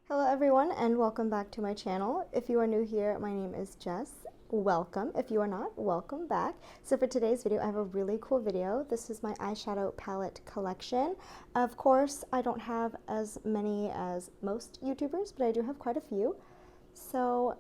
Hello everyone and welcome back to my channel. If you are new here, my name is Jess. Welcome. If you are not, welcome back. So for today's video, I have a really cool video. This is my eyeshadow palette collection. Of course, I don't have as many as most YouTubers, but I do have quite a few. So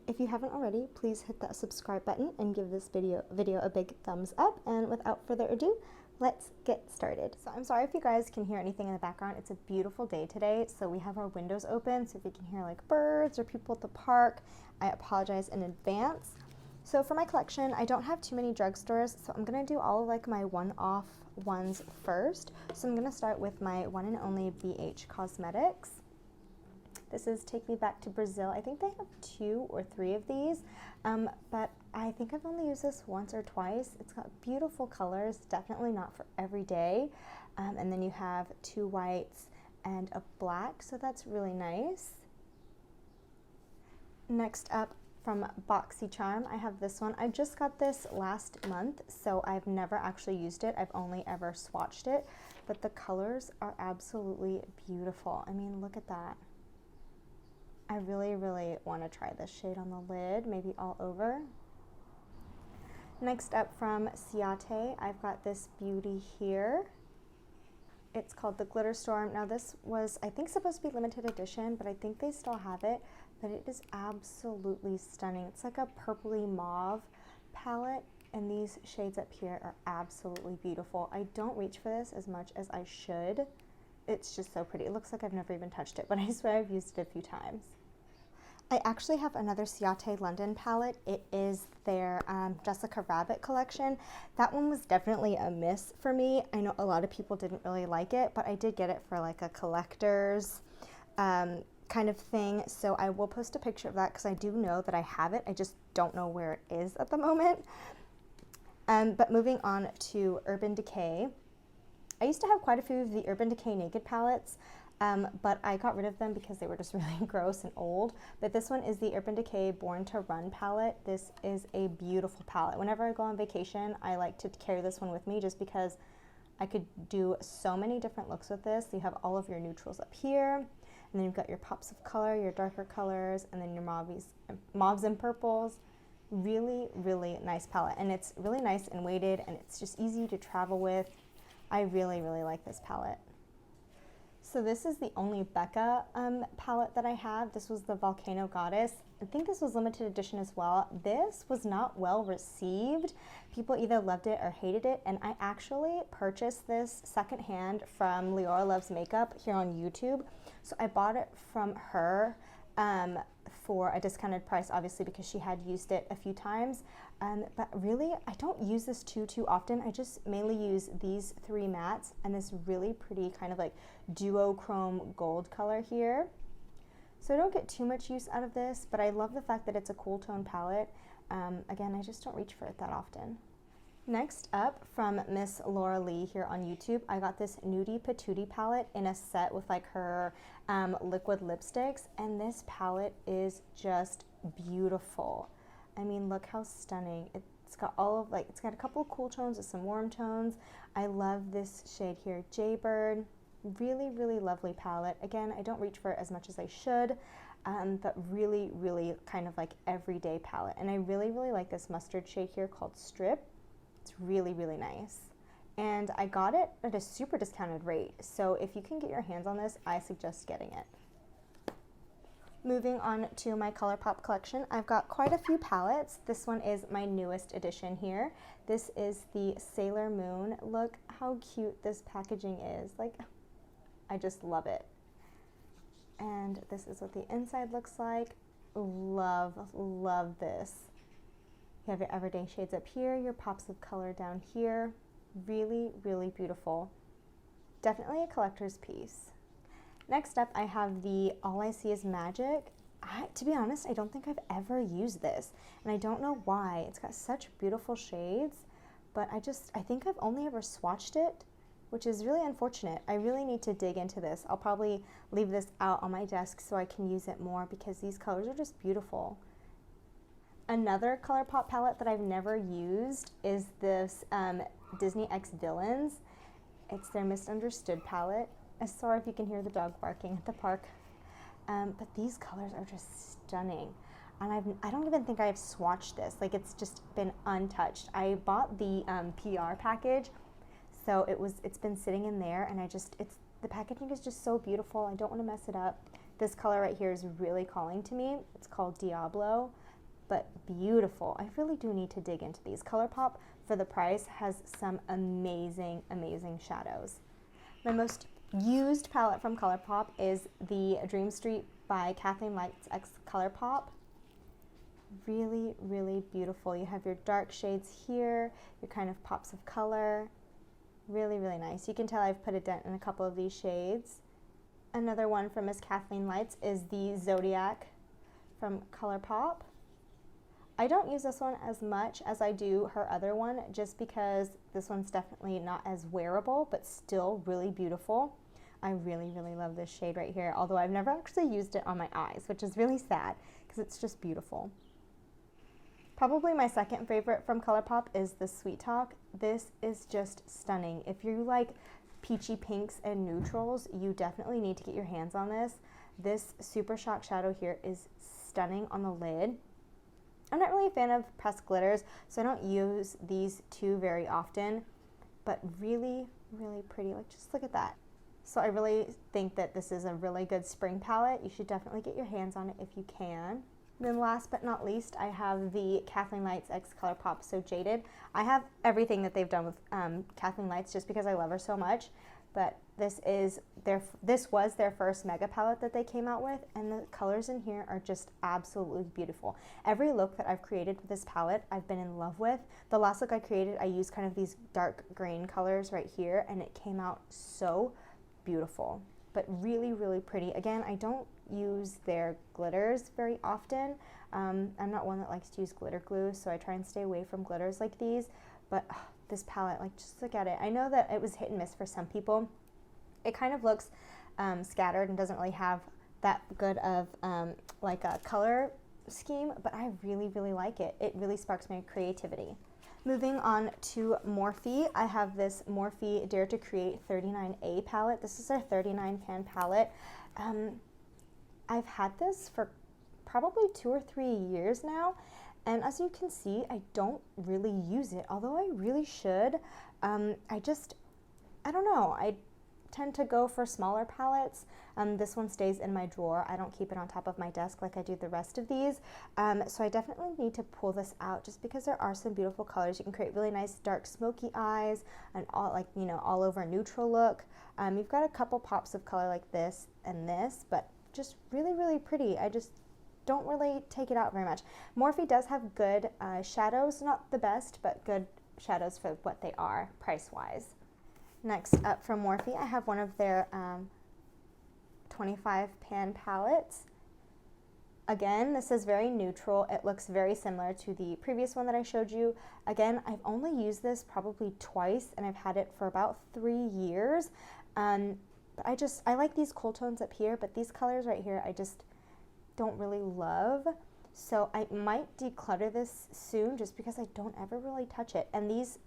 if you haven't already, please hit that subscribe button and give this video a big thumbs up. And without further ado, let's get started. So I'm sorry if you guys can hear anything in the background. It's a beautiful day today, so we have our windows open. So if you can hear like birds or people at the park, I apologize in advance. So for my collection, I don't have too many drugstores, so I'm gonna do all of like my one-off ones first. So I'm gonna start with my one and only BH Cosmetics. This is Take Me Back to Brazil. I think they have 2 or 3 of these, but I think I've only used this once or twice. It's got beautiful colors, definitely not for every day. And then you have 2 whites and a black, so that's really nice. Next up, from BoxyCharm, I have this one. I just got this last month, so I've never actually used it. I've only ever swatched it, but the colors are absolutely beautiful. I mean, look at that. I really want to try this shade on the lid, maybe all over. Next up from Ciate, I've got this beauty here. It's called the Glitter Storm. Now this was, I think, supposed to be limited edition, but I think they still have it, but it is absolutely stunning. It's like a purpley mauve palette, and these shades up here are absolutely beautiful. I don't reach for this as much as I should. It's just so pretty. It looks like I've never even touched it, but I swear I've used it a few times. I actually have another Ciate London palette. It is their Jessica Rabbit collection. That one was definitely a miss for me. I know a lot of people didn't really like it, but I did get it for like a collector's kind of thing. So I will post a picture of that because I do know that I have it. I just don't know where it is at the moment. But moving on to Urban Decay. I used to have quite a few of the Urban Decay Naked palettes, but I got rid of them because they were just really gross and old. But this one is the Urban Decay Born to Run palette. This is a beautiful palette. Whenever I go on vacation, I like to carry this one with me just because I could do so many different looks with this. You have all of your neutrals up here, and then you've got your pops of color, your darker colors, and then your mauves and purples. Really nice palette, and it's really nice and weighted, and it's just easy to travel with. I really like this palette. So this is the only Becca palette that I have. This was the Volcano Goddess. I think this was limited edition as well. This was not well received. People either loved it or hated it, and I actually purchased this secondhand from Leora Loves Makeup here on YouTube. So I bought it from her for a discounted price, obviously, because she had used it a few times. But really, I don't use this too often. I just mainly use these 3 mattes and this really pretty kind of like duochrome gold color here. So I don't get too much use out of this, but I love the fact that it's a cool tone palette. Again, I just don't reach for it that often. Next up, from Miss Laura Lee here on YouTube, I got this Nudie Patootie palette in a set with like her liquid lipsticks, and this palette is just beautiful. I mean, look how stunning. It's got all of like, it's got a couple of cool tones and some warm tones. I love this shade here, Jaybird. Really lovely palette. Again, I don't reach for it as much as I should, but really kind of like everyday palette. And I really like this mustard shade here called Strip. It's really nice. And I got it at a super discounted rate. So if you can get your hands on this, I suggest getting it. Moving on to my ColourPop collection, I've got quite a few palettes. This one is my newest addition here. This is the Sailor Moon. Look how cute this packaging is. Like, I just love it. And this is what the inside looks like. Love this. You have your everyday shades up here, your pops of color down here. Really beautiful. Definitely a collector's piece. Next up, I have the All I See Is Magic. To be honest, I don't think I've ever used this, and I don't know why. It's got such beautiful shades, but I think I've only ever swatched it, which is really unfortunate. I really need to dig into this. I'll probably leave this out on my desk so I can use it more because these colors are just beautiful. Another ColourPop palette that I've never used is this Disney X Villains. It's their Misunderstood palette. Sorry if you can hear the dog barking at the park. but these colors are just stunning. And I don't even think I've swatched this. Like, it's just been untouched. I bought the PR package, so it's been sitting in there, and the packaging is just so beautiful. I don't want to mess it up. This color right here is really calling to me. It's called Diablo, but beautiful. I really do need to dig into these. ColourPop, for the price, has some amazing, amazing shadows. My most used palette from ColourPop is the Dream Street by Kathleen Lights X ColourPop. Really, really beautiful. You have your dark shades here, your kind of pops of color. Really, really nice. You can tell I've put a dent in a couple of these shades. Another one from Miss Kathleen Lights is the Zodiac from ColourPop. I don't use this one as much as I do her other one, just because this one's definitely not as wearable, but still really beautiful. I really, really love this shade right here, although I've never actually used it on my eyes, which is really sad because it's just beautiful. Probably my second favorite from ColourPop is the Sweet Talk. This is just stunning. If you like peachy pinks and neutrals, you definitely need to get your hands on this. This Super Shock shadow here is stunning on the lid. I'm not really a fan of pressed glitters, so I don't use these two very often, but really, really pretty. Like, just look at that. So I really think that this is a really good spring palette. You should definitely get your hands on it if you can. And then last but not least, I have the Kathleen Lights X ColourPop So Jaded. I have everything that they've done with Kathleen Lights just because I love her so much. But this was their first mega palette that they came out with, and the colors in here are just absolutely beautiful. Every look that I've created with this palette, I've been in love with. The last look I created, I used kind of these dark green colors right here, and it came out so beautiful, but really, really pretty. Again, I don't use their glitters very often. I'm not one that likes to use glitter glue, so I try and stay away from glitters like these, but this palette, like, just look at it. I know that it was hit and miss for some people. It kind of looks scattered and doesn't really have that good of like a color scheme, but I really, really like it. It really sparks my creativity. Moving on to Morphe, I have this Morphe Dare to Create 39A palette. This is our 39 pan palette. I've had this for probably 2 or 3 years now, and as you can see, I don't really use it, although I really should. I don't know, I tend to go for smaller palettes. This one stays in my drawer. I don't keep it on top of my desk like I do the rest of these. So I definitely need to pull this out just because there are some beautiful colors. You can create really nice dark smoky eyes and all over neutral look. You've got a couple pops of color like this and this, but just really, really pretty. I just don't really take it out very much. Morphe does have good shadows, not the best, but good shadows for what they are price-wise. Next up from Morphe, I have one of their 25 pan palettes. Again, this is very neutral. It looks very similar to the previous one that I showed you. Again, I've only used this probably twice, and I've had it for about 3 years. But I like these cool tones up here, but these colors right here, I just don't really love. So I might declutter this soon just because I don't ever really touch it. And these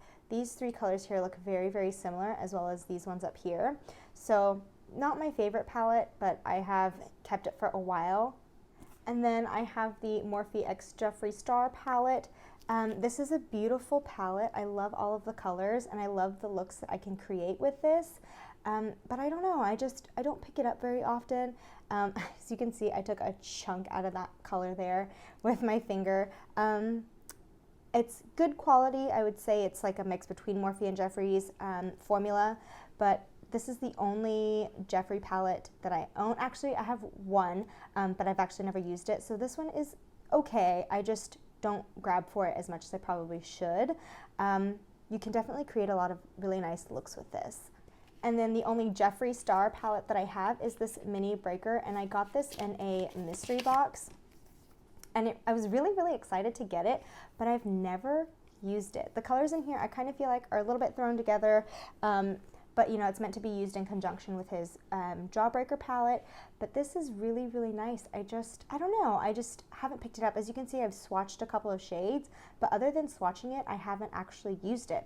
3 colors here look very, very similar, as well as these ones up here. So not my favorite palette, but I have kept it for a while. And then I have the Morphe X Jeffree Star palette. This is a beautiful palette. I love all of the colors, and I love the looks that I can create with this. But I don't know, I don't pick it up very often. As you can see, I took a chunk out of that color there with my finger. It's good quality. I would say it's like a mix between Morphe and Jeffree's formula, but this is the only Jeffree palette that I own. Actually, I have one, but I've actually never used it. So this one is okay. I just don't grab for it as much as I probably should. You can definitely create a lot of really nice looks with this. And then the only Jeffree Star palette that I have is this Mini Breaker, and I got this in a mystery box. And I was really, really excited to get it, but I've never used it. The colors in here I kind of feel like are a little bit thrown together, but it's meant to be used in conjunction with his Jawbreaker palette. But this is really, really nice. I don't know, I just haven't picked it up. As you can see, I've swatched a couple of shades, but other than swatching it, I haven't actually used it.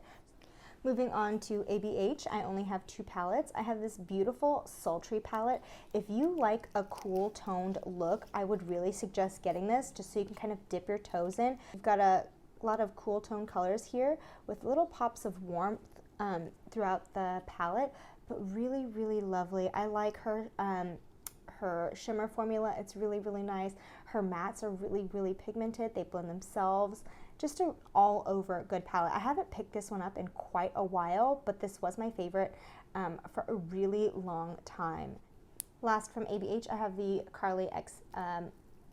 Moving on to ABH, I only have 2 palettes. I have this beautiful Sultry palette. If you like a cool toned look, I would really suggest getting this just so you can kind of dip your toes in. You've got a lot of cool tone colors here with little pops of warmth throughout the palette, but really, really lovely. I like her shimmer formula. It's really, really nice. Her mattes are really, really pigmented. They blend themselves. Just an all over good palette. I haven't picked this one up in quite a while, but this was my favorite for a really long time. Last from ABH, I have the Carly X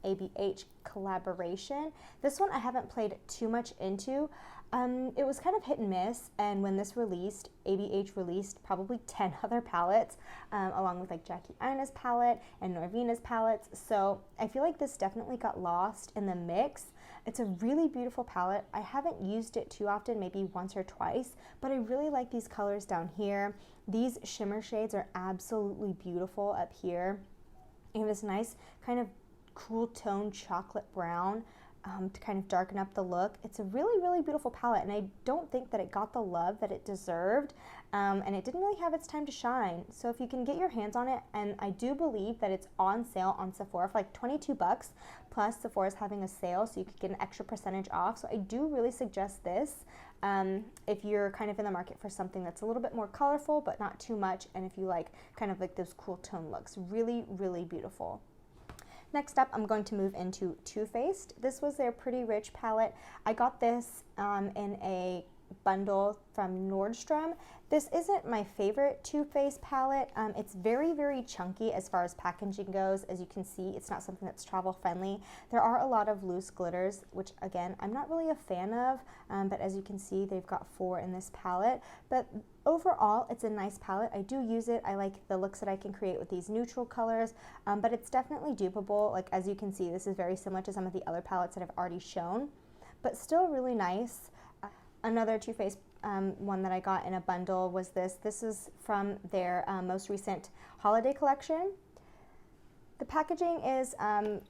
ABH collaboration. This one I haven't played too much into. It was kind of hit and miss, and when this released, ABH released probably 10 other palettes, along with like Jackie Aina's palette and Norvina's palettes, so I feel like this definitely got lost in the mix. It's a really beautiful palette. I haven't used it too often, maybe once or twice, but I really like these colors down here. These shimmer shades are absolutely beautiful up here. You have this nice kind of cool tone chocolate brown to kind of darken up the look. It's a really, really beautiful palette, and I don't think that it got the love that it deserved, and it didn't really have its time to shine. So if you can get your hands on it, and I do believe that it's on sale on Sephora for like 22 bucks, plus Sephora's having a sale, so you could get an extra percentage off. So I do really suggest this if you're kind of in the market for something that's a little bit more colorful, but not too much, and if you like kind of like those cool tone looks. Really, really beautiful. Next up, I'm going to move into Too Faced. This was their Pretty Rich palette. I got this in a bundle from Nordstrom. This isn't my favorite Too Faced palette. It's very, very chunky as far as packaging goes. As you can see, it's not something that's travel friendly. There are a lot of loose glitters, which again, I'm not really a fan of, but as you can see, they've got 4 in this palette. But overall, it's a nice palette. I do use it. I like the looks that I can create with these neutral colors, but it's definitely dupeable. Like as you can see, this is very similar to some of the other palettes that I've already shown, but still really nice. Another Too Faced one that I got in a bundle was this. This is from their most recent holiday collection. The packaging is,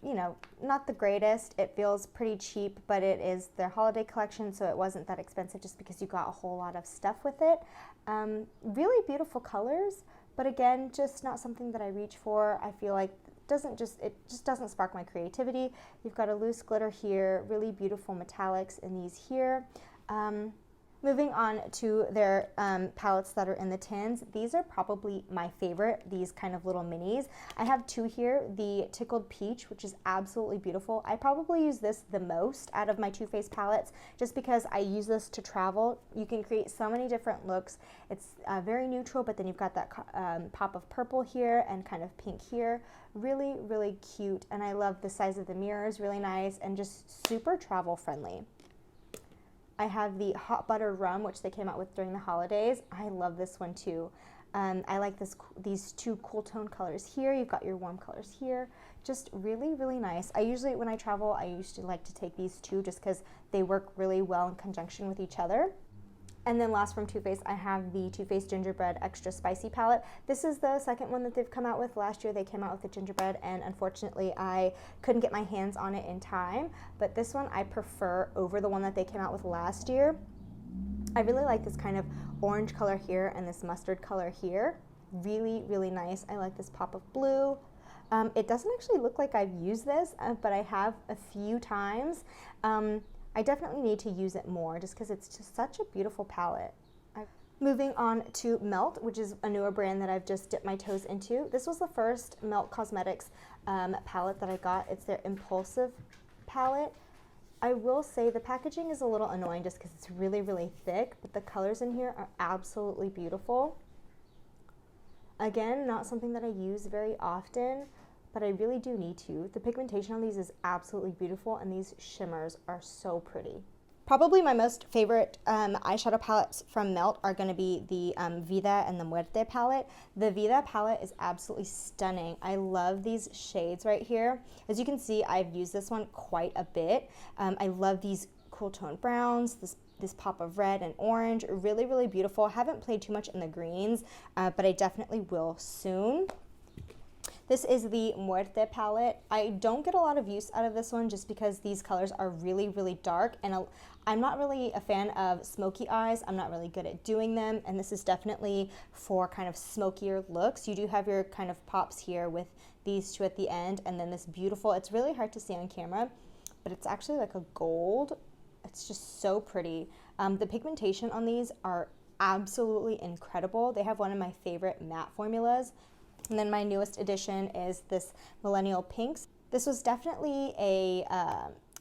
you know, not the greatest. It feels pretty cheap, but it is their holiday collection, so it wasn't that expensive just because you got a whole lot of stuff with it. Really beautiful colors, but again, just not something that I reach for. I feel like it just doesn't spark my creativity. You've got a loose glitter here, really beautiful metallics in these here. Moving on to their palettes that are in the tins. These are probably my favorite, these kind of little minis. I have 2 here, the Tickled Peach, which is absolutely beautiful. I probably use this the most out of my Too Faced palettes just because I use this to travel. You can create so many different looks. It's very neutral, but then you've got that pop of purple here and kind of pink here. Really, really cute, and I love the size of the mirrors, really nice, and just super travel friendly. I have the Hot Butter Rum, which they came out with during the holidays. I love this one too. I like these 2 cool tone colors here. You've got your warm colors here. Just really, really nice. I usually, when I travel, I usually like to take these 2 just because they work really well in conjunction with each other. And then last from Too Faced, I have the Too Faced Gingerbread Extra Spicy palette. This is the second one that they've come out with. Last year they came out with the gingerbread, and unfortunately I couldn't get my hands on it in time. But this one I prefer over the one that they came out with last year. I really like this kind of orange color here and this mustard color here. Really, really nice. I like this pop of blue. It doesn't actually look like I've used this, but I have a few times. I definitely need to use it more just because it's just such a beautiful palette. Moving on to Melt, which is a newer brand that I've just dipped my toes into. This was the first Melt Cosmetics palette that I got. It's their Impulsive palette. I will say the packaging is a little annoying just because it's really, really thick, but the colors in here are absolutely beautiful. Again, not something that I use very often, but I really do need to. The pigmentation on these is absolutely beautiful, and these shimmers are so pretty. Probably my most favorite eyeshadow palettes from Melt are going to be the Vida and the Muerte palette. The Vida palette is absolutely stunning. I love these shades right here. As you can see, I've used this one quite a bit. I love these cool tone browns, this pop of red and orange. Really, really beautiful. I haven't played too much in the greens, but I definitely will soon. This is the Muerte palette. I don't get a lot of use out of this one just because these colors are really, really dark, and I'm not really a fan of smoky eyes. I'm not really good at doing them, and this is definitely for kind of smokier looks. You do have your kind of pops here with these two at the end, and then this beautiful, it's really hard to see on camera, but it's actually like a gold. It's just so pretty. The pigmentation on these are absolutely incredible. They have one of my favorite matte formulas. And then my newest addition is this Millennial Pinks. This was definitely a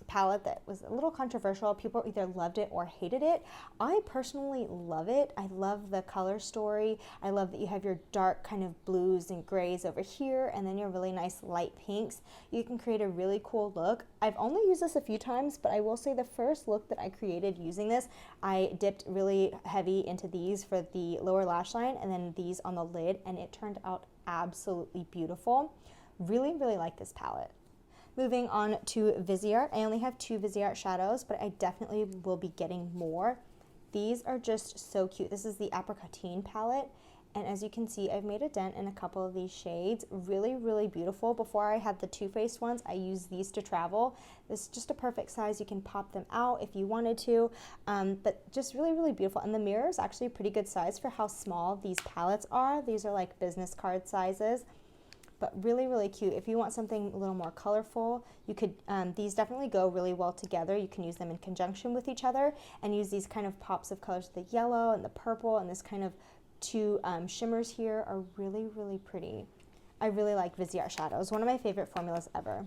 palette that was a little controversial. People either loved it or hated it. I personally love it. I love the color story. I love that you have your dark kind of blues and grays over here, and then your really nice light pinks. You can create a really cool look. I've only used this a few times, but I will say the first look that I created using this, I dipped really heavy into these for the lower lash line and then these on the lid, and it turned out absolutely beautiful. Really, really like this palette. Moving on to Viseart. I only have 2 Viseart shadows, but I definitely will be getting more. These are just so cute. This is the Apricotine palette, and as you can see, I've made a dent in a couple of these shades. Really, really beautiful. Before I had the Too Faced ones, I used these to travel. This is just a perfect size. You can pop them out if you wanted to, but just really, really beautiful. And the mirror is actually a pretty good size for how small these palettes are. These are like business card sizes, but really, really cute. If you want something a little more colorful, you could, these definitely go really well together. You can use them in conjunction with each other and use these kind of pops of colors. The yellow and the purple and this kind of 2 shimmers here are really, really pretty. I really like Viseart shadows, one of my favorite formulas ever.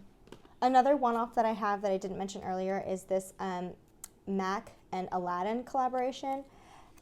Another one-off that I have that I didn't mention earlier is this MAC and Aladdin collaboration.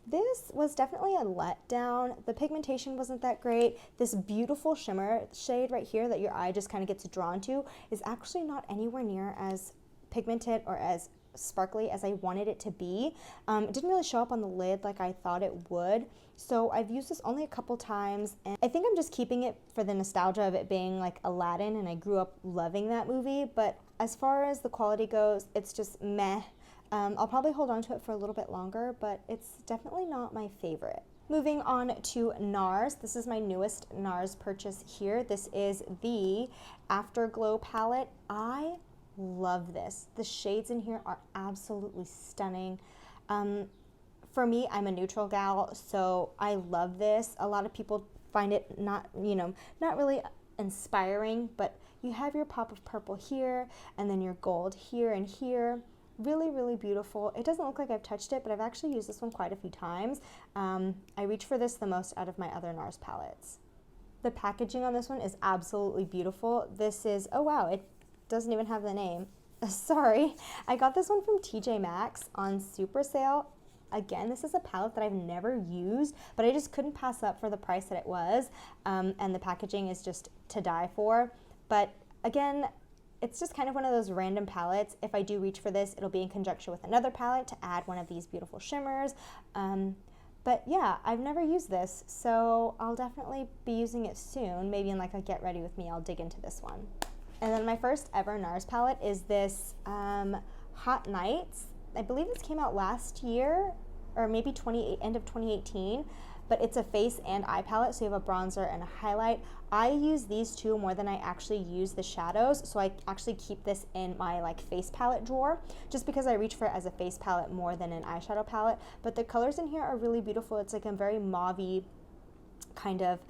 This was definitely a letdown. The pigmentation wasn't that great. This beautiful shimmer shade right here that your eye just kind of gets drawn to is actually not anywhere near as pigmented or as sparkly as I wanted it to be. It didn't really show up on the lid like I thought it would. So I've used this only a couple times, and I think I'm just keeping it for the nostalgia of it being like Aladdin, and I grew up loving that movie. But as far as the quality goes, it's just meh. I'll probably hold on to it for a little bit longer, but it's definitely not my favorite. Moving on to NARS. This is my newest NARS purchase here. This is the Afterglow palette. I love this. The shades in here are absolutely stunning. For me, I'm a neutral gal, so I love this. A lot of people find it not really inspiring, but you have your pop of purple here, and then your gold here and here. Really, really beautiful. It doesn't look like I've touched it, but I've actually used this one quite a few times. I reach for this the most out of my other NARS palettes. The packaging on this one is absolutely beautiful. This is, oh wow, it doesn't even have the name. Sorry. I got this one from TJ Maxx on super sale. Again, this is a palette that I've never used, but I just couldn't pass up for the price that it was. And the packaging is just to die for. But again, it's just kind of one of those random palettes. If I do reach for this, it'll be in conjunction with another palette to add one of these beautiful shimmers. But yeah, I've never used this, so I'll definitely be using it soon. Maybe in like a get ready with me, I'll dig into this one. And then my first ever NARS palette is this Hot Nights. I believe this came out last year, or maybe end of 2018. But it's a face and eye palette, so you have a bronzer and a highlight. I use these two more than I actually use the shadows, so I actually keep this in my like face palette drawer, just because I reach for it as a face palette more than an eyeshadow palette. But the colors in here are really beautiful. It's like a very mauve-y kind of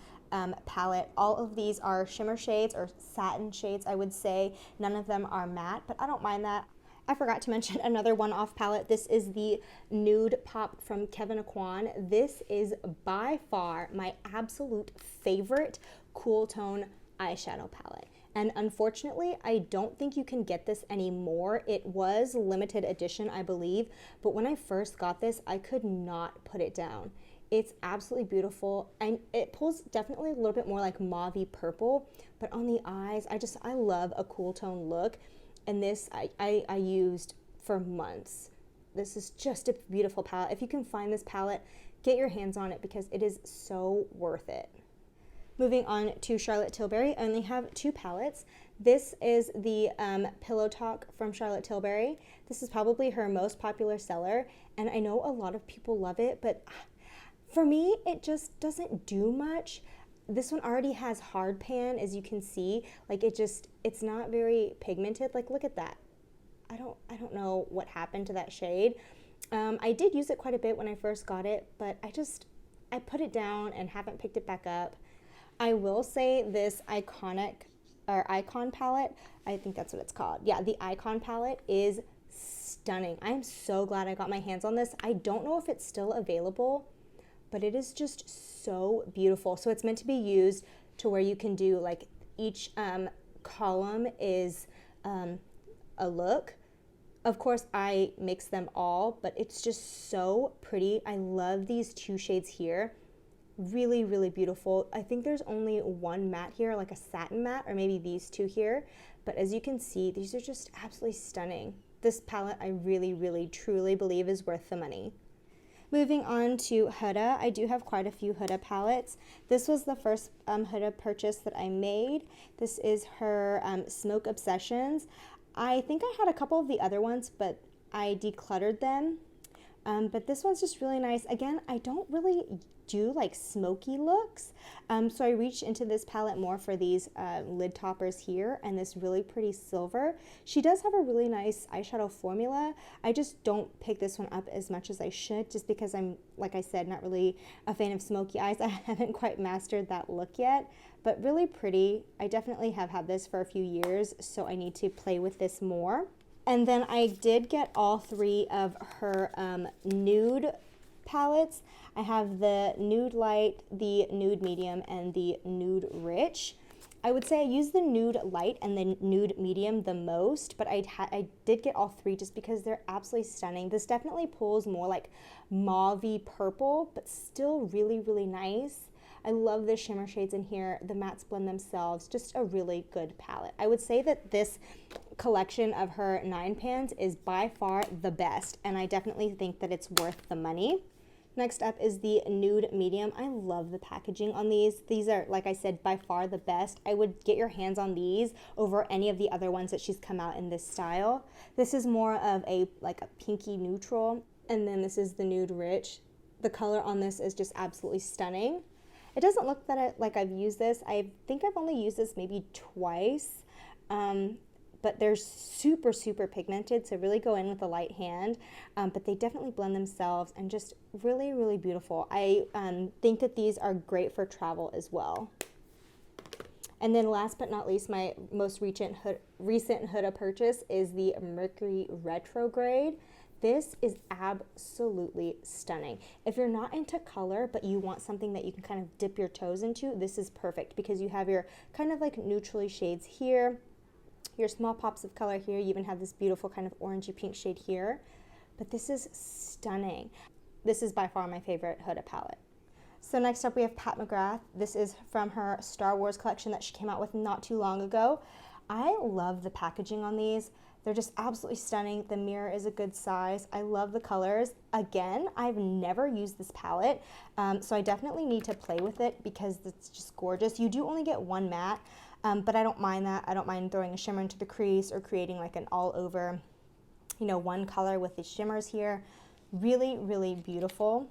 palette. All of these are shimmer shades or satin shades, I would say. None of them are matte, but I don't mind that. I forgot to mention another one-off palette. This is the Nude Pop from Kevyn Aucoin. This is by far my absolute favorite cool tone eyeshadow palette. And unfortunately, I don't think you can get this anymore. It was limited edition, I believe, but when I first got this, I could not put it down. It's absolutely beautiful, and it pulls definitely a little bit more like mauve-y purple, but on the eyes, I love a cool tone look. And this I used for months. This is just a beautiful palette. If you can find this palette, get your hands on it because it is so worth it. Moving on to Charlotte Tilbury, I only have 2 palettes. This is the Pillow Talk from Charlotte Tilbury. This is probably her most popular seller, and I know a lot of people love it, but for me, it just doesn't do much. this one already has hard pan, as you can see. Like it's not very pigmented. Like look at that. I don't know what happened to that shade. I did use it quite a bit when I first got it, but I put it down and haven't picked it back up. I will say this Icon palette, I think that's what it's called. Yeah, the Icon palette is stunning. I'm so glad I got my hands on this. I don't know if it's still available, but it is just so beautiful. So it's meant to be used to where you can do like each column is a look. Of course, I mix them all, but it's just so pretty. I love these two shades here. Really, really beautiful. I think there's only one matte here, like a satin matte, or maybe these two here. But as you can see, these are just absolutely stunning. This palette, I really, really, truly believe is worth the money. Moving on to Huda, I do have quite a few Huda palettes. This was the first Huda purchase that I made. This is her Smoke Obsessions. I think I had a couple of the other ones, but I decluttered them. But this one's just really nice. Again, I don't really do like smoky looks, so I reached into this palette more for these lid toppers here and this really pretty silver. She does have a really nice eyeshadow formula. I just don't pick this one up as much as I should, just because I'm, like I said, not really a fan of smoky eyes. I haven't quite mastered that look yet, but really pretty. I definitely have had this for a few years, so I need to play with this more. And then I did get all three of her nude palettes. I have the Nude Light, the Nude Medium, and the Nude Rich. I would say I use the Nude Light and the Nude Medium the most, but I did get all three just because they're absolutely stunning. This definitely pulls more like mauvey purple, but still really, really nice. I love the shimmer shades in here. The mattes blend themselves. Just a really good palette. I would say that this collection of her 9 pans is by far the best, and I definitely think that it's worth the money. Next up is the Nude Medium. I love the packaging on these. These are, like I said, by far the best. I would get your hands on these over any of the other ones that she's come out in this style. This is more of a pinky neutral, and then this is the Nude Rich. The color on this is just absolutely stunning. It doesn't look like I've used this. I think I've only used this maybe twice, but they're super, super pigmented, so really go in with a light hand, but they definitely blend themselves and just really, really beautiful. I think that these are great for travel as well. And then last but not least, my most recent Huda purchase is the Mercury Retrograde. This is absolutely stunning. If you're not into color, but you want something that you can kind of dip your toes into, this is perfect because you have your kind of like neutrally shades here, your small pops of color here. You even have this beautiful kind of orangey pink shade here. But this is stunning. This is by far my favorite Huda palette. So next up we have Pat McGrath. This is from her Star Wars collection that she came out with not too long ago. I love the packaging on these. They're just absolutely stunning. The mirror is a good size. I love the colors. Again, I've never used this palette, so I definitely need to play with it because it's just gorgeous. You do only get one matte, but I don't mind that. I don't mind throwing a shimmer into the crease or creating like an all over, one color with the shimmers here. Really, really beautiful.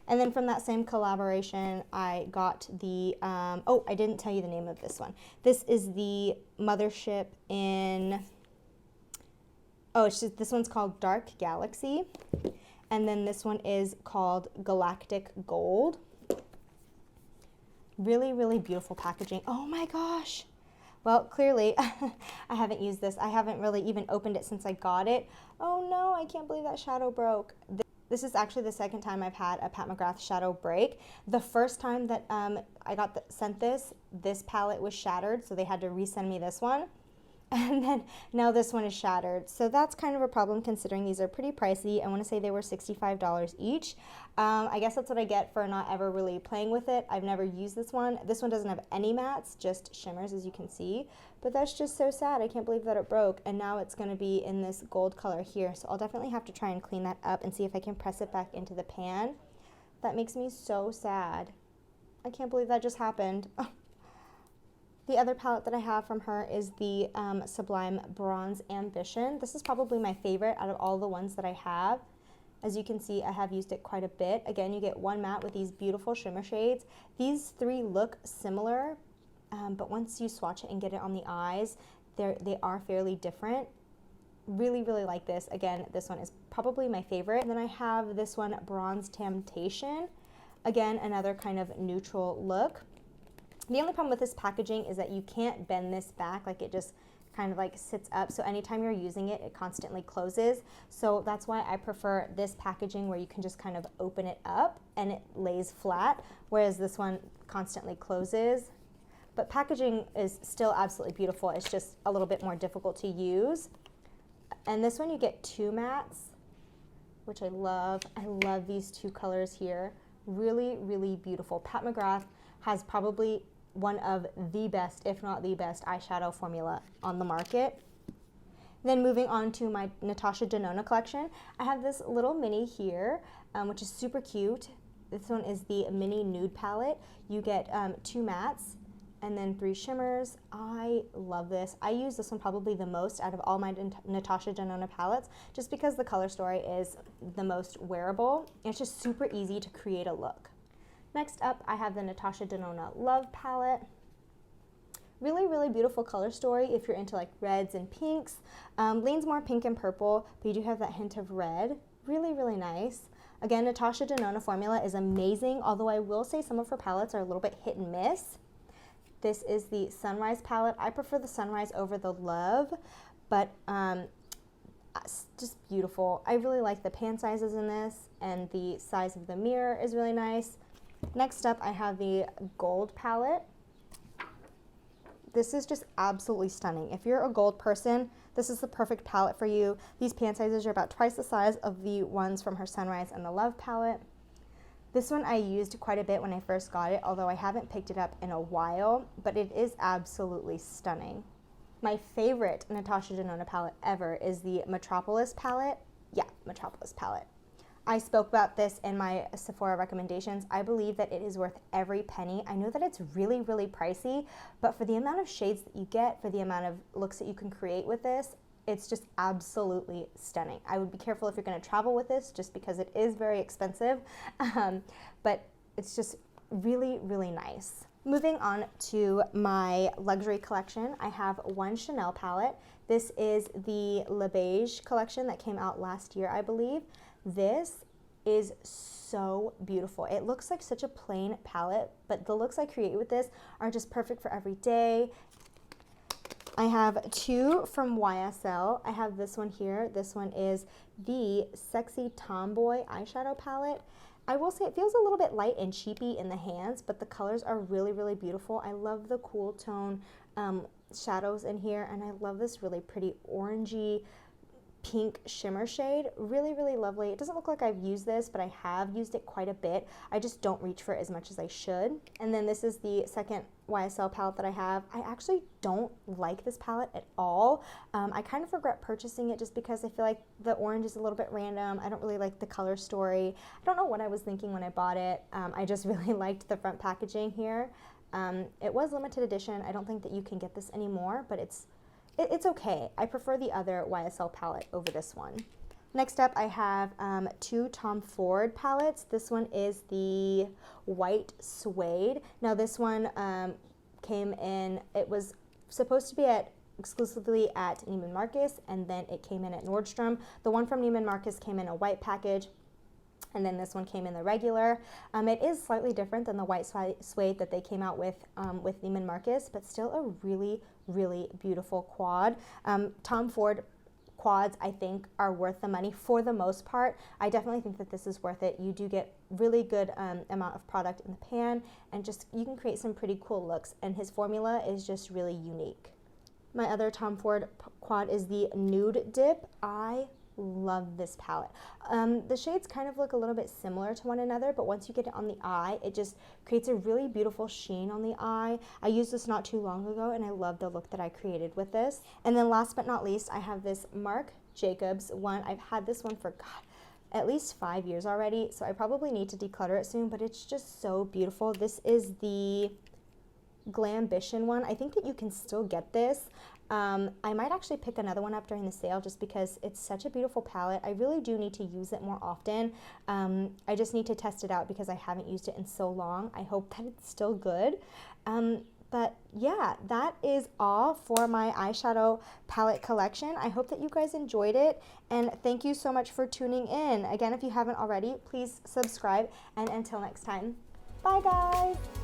And then from that same collaboration, I got the, oh, I didn't tell you the name of this one. This is the Mothership in... Oh, this one's called Dark Galaxy, and then this one is called Galactic Gold. Really, really beautiful packaging. Oh my gosh. Well, clearly, I haven't used this. I haven't really even opened it since I got it. Oh no, I can't believe that shadow broke. This is actually the second time I've had a Pat McGrath shadow break. The first time that I got sent this palette was shattered, so they had to resend me this one. And then now this one is shattered. So that's kind of a problem considering these are pretty pricey. I want to say they were $65 each. I guess that's what I get for not ever really playing with it. I've never used this one. This one doesn't have any mattes, just shimmers as you can see. But that's just so sad. I can't believe that it broke. And now it's going to be in this gold color here. So I'll definitely have to try and clean that up and see if I can press it back into the pan. That makes me so sad. I can't believe that just happened. The other palette that I have from her is the Sublime Bronze Ambition. This is probably my favorite out of all the ones that I have. As you can see, I have used it quite a bit. Again, you get one matte with these beautiful shimmer shades. These three look similar, but once you swatch it and get it on the eyes, they are fairly different. Really, really like this. Again, this one is probably my favorite. And then I have this one, Bronze Temptation. Again, another kind of neutral look. The only problem with this packaging is that you can't bend this back, like it just kind of like sits up. So anytime you're using it, it constantly closes. So that's why I prefer this packaging where you can just kind of open it up and it lays flat, whereas this one constantly closes. But packaging is still absolutely beautiful. It's just a little bit more difficult to use. And this one you get two mattes, which I love. I love these two colors here. Really, really beautiful. Pat McGrath has probably one of the best, if not the best, eyeshadow formula on the market. Then moving on to my Natasha Denona collection, I have this little mini here, which is super cute. This one is the mini nude palette. You get two mattes and then three shimmers. I love this. I use this one probably the most out of all my Natasha Denona palettes, just because the color story is the most wearable. It's just super easy to create a look. Next up, I have the Natasha Denona Love palette. Really, really beautiful color story if you're into like reds and pinks. Leans more pink and purple, but you do have that hint of red. Really, really nice. Again, Natasha Denona formula is amazing, although I will say some of her palettes are a little bit hit and miss. This is the Sunrise palette. I prefer the Sunrise over the Love, but just beautiful. I really like the pan sizes in this, and the size of the mirror is really nice. Next up, I have the Gold palette. This is just absolutely stunning. If you're a gold person, this is the perfect palette for you. These pan sizes are about twice the size of the ones from her Sunrise and the Love palette. This one I used quite a bit when I first got it, although I haven't picked it up in a while, but it is absolutely stunning. My favorite Natasha Denona palette ever is the Metropolis palette. Yeah, Metropolis palette. I spoke about this in my Sephora recommendations. I believe that it is worth every penny. I know that it's really, really pricey, but for the amount of shades that you get, for the amount of looks that you can create with this, it's just absolutely stunning. I would be careful if you're going to travel with this, just because it is very expensive, but it's just really, really nice. Moving on to my luxury collection, I have one Chanel palette. This is the Le Beige collection that came out last year, I believe. This is so beautiful. It looks like such a plain palette, but the looks I create with this are just perfect for every day. I have two from YSL. I have this one here. This one is the Sexy Tomboy eyeshadow palette. I will say it feels a little bit light and cheapy in the hands, but the colors are really, really beautiful. I love the cool tone shadows in here, and I love this really pretty orangey pink shimmer shade. Really, really lovely. It doesn't look like I've used this, but I have used it quite a bit. I just don't reach for it as much as I should. And then this is the second YSL palette that I have. I actually don't like this palette at all. I kind of regret purchasing it just because I feel like the orange is a little bit random. I don't really like the color story. I don't know what I was thinking when I bought it. I just really liked the front packaging here. It was limited edition. I don't think that you can get this anymore, but it's okay. I prefer the other YSL palette over this one. Next up, I have two Tom Ford palettes. This one is the White Suede. Now this one came in, it was supposed to be exclusively at Neiman Marcus, and then it came in at Nordstrom. The one from Neiman Marcus came in a white package, and then this one came in the regular. It is slightly different than the White Suede that they came out with Neiman Marcus, but still a really, really beautiful quad. Tom Ford quads, I think, are worth the money for the most part. I definitely think that this is worth it. You do get really good amount of product in the pan, and just you can create some pretty cool looks, and his formula is just really unique. My other Tom Ford quad is the Nude Dip. I love this palette. The shades kind of look a little bit similar to one another, but once you get it on the eye, it just creates a really beautiful sheen on the eye. I used this not too long ago, and I love the look that I created with this. And then last but not least, I have this Marc Jacobs one. I've had this one for, God, at least 5 years already, so I probably need to declutter it soon, but it's just so beautiful. This is the Glambition one. I think that you can still get this. I might actually pick another one up during the sale just because it's such a beautiful palette. I really do need to use it more often. I just need to test it out because I haven't used it in so long. I hope that it's still good. But yeah, that is all for my eyeshadow palette collection. I hope that you guys enjoyed it, and thank you so much for tuning in. Again, if you haven't already, please subscribe, and until next time, bye guys!